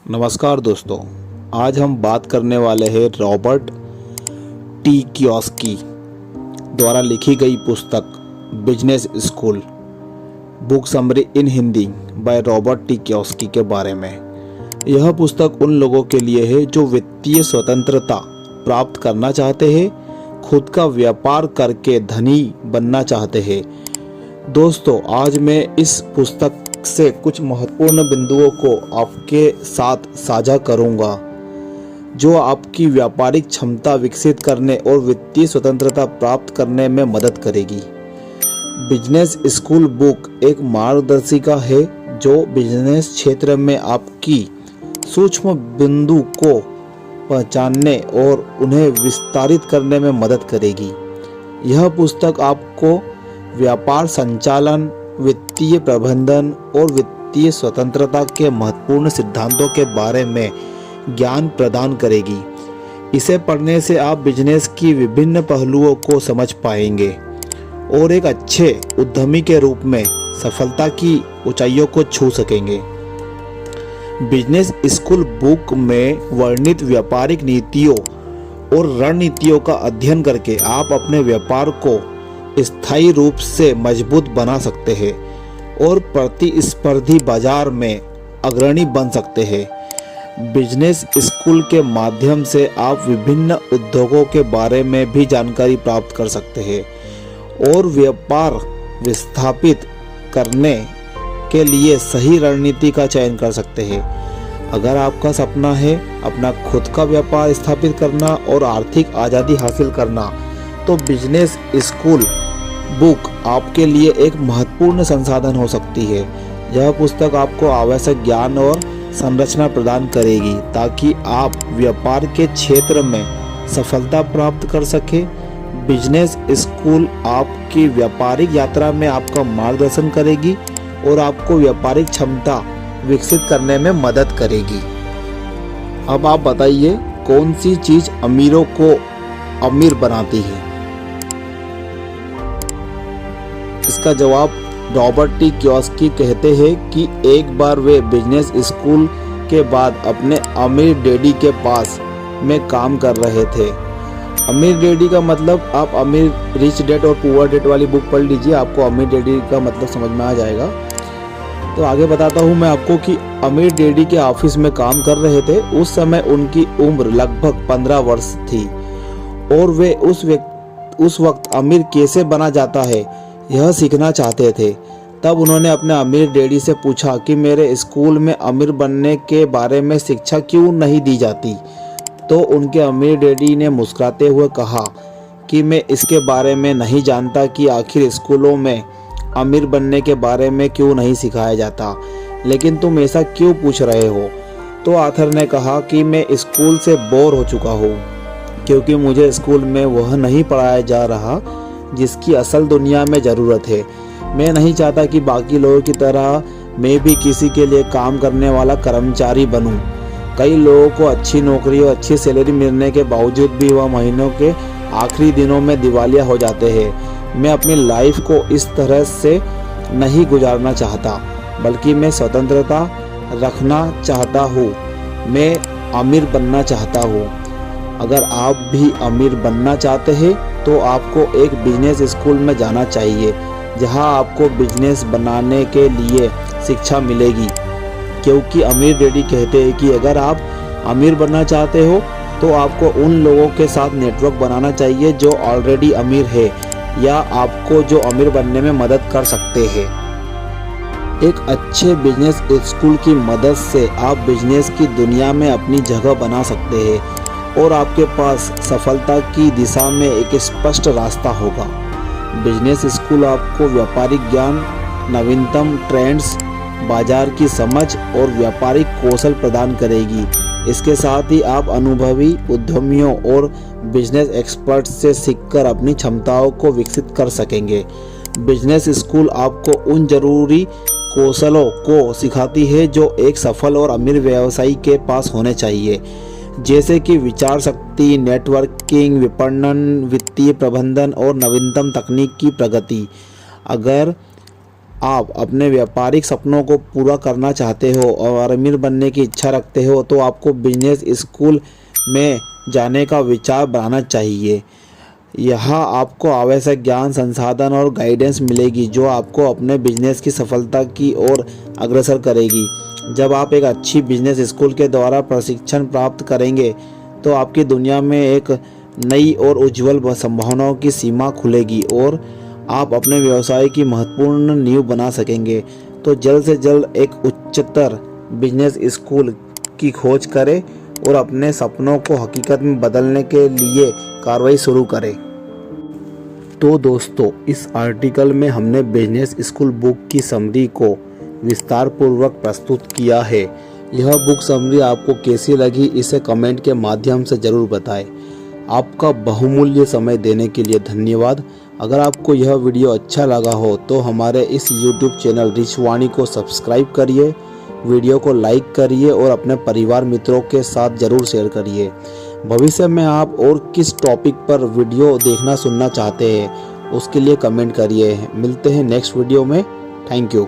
नमस्कार दोस्तों, आज हम बात करने वाले हैं रॉबर्ट टी कियोसाकी द्वारा लिखी गई पुस्तक business school book summary in Hindi by Robert T Kiyosaki के बारे में। यह पुस्तक उन लोगों के लिए है जो वित्तीय स्वतंत्रता प्राप्त करना चाहते हैं, खुद का व्यापार करके धनी बनना चाहते हैं। दोस्तों, आज मैं इस पुस्तक से कुछ महत्वपूर्ण बिंदुओं को आपके साथ साझा करूंगा जो आपकी व्यापारिक क्षमता विकसित करने और वित्तीय स्वतंत्रता प्राप्त करने में मदद करेगी। बिजनेस स्कूल बुक एक मार्गदर्शिका है जो बिजनेस क्षेत्र में आपकी सूक्ष्म बिंदु को पहचानने और उन्हें विस्तारित करने में मदद करेगी। यह पुस्तक आपको व्यापार संचालन, वित्तीय प्रबंधन और वित्तीय स्वतंत्रता के महत्वपूर्ण सिद्धांतों के बारे में ज्ञान प्रदान करेगी। इसे पढ़ने से आप बिजनेस की विभिन्न पहलुओं को समझ पाएंगे और एक अच्छे उद्यमी के रूप में सफलता की ऊंचाइयों को छू सकेंगे। बिजनेस स्कूल बुक में वर्णित व्यापारिक नीतियों और रणनीतियों का अध्ययन करके आप अपने व्यापार को स्थायी रूप से मजबूत बना सकते हैं और प्रतिस्पर्धी बाजार में अग्रणी बन सकते हैं। बिजनेस स्कूल के माध्यम से आप विभिन्न उद्योगों के बारे में भी जानकारी प्राप्त कर सकते हैं और व्यापार विस्थापित करने के लिए सही रणनीति का चयन कर सकते हैं। अगर आपका सपना है अपना खुद का व्यापार स्थापित करना और आर्थिक आज़ादी हासिल करना, तो बिजनेस स्कूल बुक आपके लिए एक महत्वपूर्ण संसाधन हो सकती है। यह पुस्तक आपको आवश्यक ज्ञान और संरचना प्रदान करेगी ताकि आप व्यापार के क्षेत्र में सफलता प्राप्त कर सके। बिजनेस स्कूल आपकी व्यापारिक यात्रा में आपका मार्गदर्शन करेगी और आपको व्यापारिक क्षमता विकसित करने में मदद करेगी। अब आप बताइए, कौन सी चीज़ अमीरों को अमीर बनाती है? इसका जवाब रॉबर्ट टी कियोसाकी कहते हैं कि एक बार वे बिजनेस स्कूल के बाद अपने अमीर डैडी के पास में काम कर रहे थे। अमीर डैडी का मतलब, आप अमीर रिच डैड और पुअर डैड वाली बुक पढ़ लीजिए, आपको अमीर डैडी का मतलब समझ में आ जाएगा। तो आगे बताता हूँ मैं आपको कि अमीर डैडी के ऑफिस में काम कर रहे थे। उस समय उनकी उम्र लगभग 15 वर्ष थी और वे उस वक्त अमीर कैसे बना जाता है यह सीखना चाहते थे। तब उन्होंने अपने अमीर डैडी से पूछा कि मेरे स्कूल में अमीर बनने के बारे में शिक्षा क्यों नहीं दी जाती। तो उनके अमीर डैडी ने मुस्कुराते हुए कहा कि मैं इसके बारे में नहीं जानता कि आखिर स्कूलों में अमीर बनने के बारे में क्यों नहीं सिखाया जाता, लेकिन तुम ऐसा क्यों पूछ रहे हो? तो आर्थर ने कहा कि मैं स्कूल से बोर हो चुका हूँ क्योंकि मुझे स्कूल में वह नहीं पढ़ाया जा रहा जिसकी असल दुनिया में ज़रूरत है। मैं नहीं चाहता कि बाकी लोगों की तरह मैं भी किसी के लिए काम करने वाला कर्मचारी बनूं। कई लोगों को अच्छी नौकरी और अच्छी सैलरी मिलने के बावजूद भी वह महीनों के आखिरी दिनों में दिवालिया हो जाते हैं। मैं अपनी लाइफ को इस तरह से नहीं गुजारना चाहता, बल्कि मैं स्वतंत्रता रखना चाहता हूँ। मैं अमीर बनना चाहता हूँ। अगर आप भी अमीर बनना चाहते हैं तो आपको एक बिजनेस स्कूल में जाना चाहिए जहां आपको बिजनेस बनाने के लिए शिक्षा मिलेगी। क्योंकि अमीर डैडी कहते हैं कि अगर आप अमीर बनना चाहते हो तो आपको उन लोगों के साथ नेटवर्क बनाना चाहिए जो ऑलरेडी अमीर है या आपको जो अमीर बनने में मदद कर सकते हैं। एक अच्छे बिजनेस स्कूल की मदद से आप बिजनेस की दुनिया में अपनी जगह बना सकते हैं और आपके पास सफलता की दिशा में एक स्पष्ट रास्ता होगा। बिजनेस स्कूल आपको व्यापारिक ज्ञान, नवीनतम ट्रेंड्स, बाजार की समझ और व्यापारिक कौशल प्रदान करेगी। इसके साथ ही आप अनुभवी उद्यमियों और बिजनेस एक्सपर्ट से सीखकर अपनी क्षमताओं को विकसित कर सकेंगे। बिजनेस स्कूल आपको उन जरूरी कौशलों को सिखाती है जो एक सफल और अमीर व्यवसायी के पास होने चाहिए, जैसे कि विचार शक्ति, नेटवर्किंग, विपणन, वित्तीय प्रबंधन और नवीनतम तकनीक की प्रगति। अगर आप अपने व्यापारिक सपनों को पूरा करना चाहते हो और अमीर बनने की इच्छा रखते हो तो आपको बिजनेस स्कूल में जाने का विचार बनाना चाहिए। यहाँ आपको आवश्यक ज्ञान, संसाधन और गाइडेंस मिलेगी जो आपको अपने बिजनेस की सफलता की ओर अग्रसर करेगी। जब आप एक अच्छी बिजनेस स्कूल के द्वारा प्रशिक्षण प्राप्त करेंगे तो आपकी दुनिया में एक नई और उज्जवल संभावनाओं की सीमा खुलेगी और आप अपने व्यवसाय की महत्वपूर्ण नींव बना सकेंगे। तो जल्द से जल्द एक उच्चतर बिजनेस स्कूल की खोज करें और अपने सपनों को हकीकत में बदलने के लिए कार्रवाई शुरू करें। तो दोस्तों, इस आर्टिकल में हमने बिजनेस स्कूल बुक की समरी को विस्तार पूर्वक प्रस्तुत किया है। यह बुक समरी आपको कैसी लगी इसे कमेंट के माध्यम से ज़रूर बताएं। आपका बहुमूल्य समय देने के लिए धन्यवाद। अगर आपको यह वीडियो अच्छा लगा हो तो हमारे इस YouTube चैनल रिच वाणी को सब्सक्राइब करिए, वीडियो को लाइक करिए और अपने परिवार मित्रों के साथ ज़रूर शेयर करिए। भविष्य में आप और किस टॉपिक पर वीडियो देखना सुनना चाहते हैं उसके लिए कमेंट करिए। मिलते हैं नेक्स्ट वीडियो में। Thank you.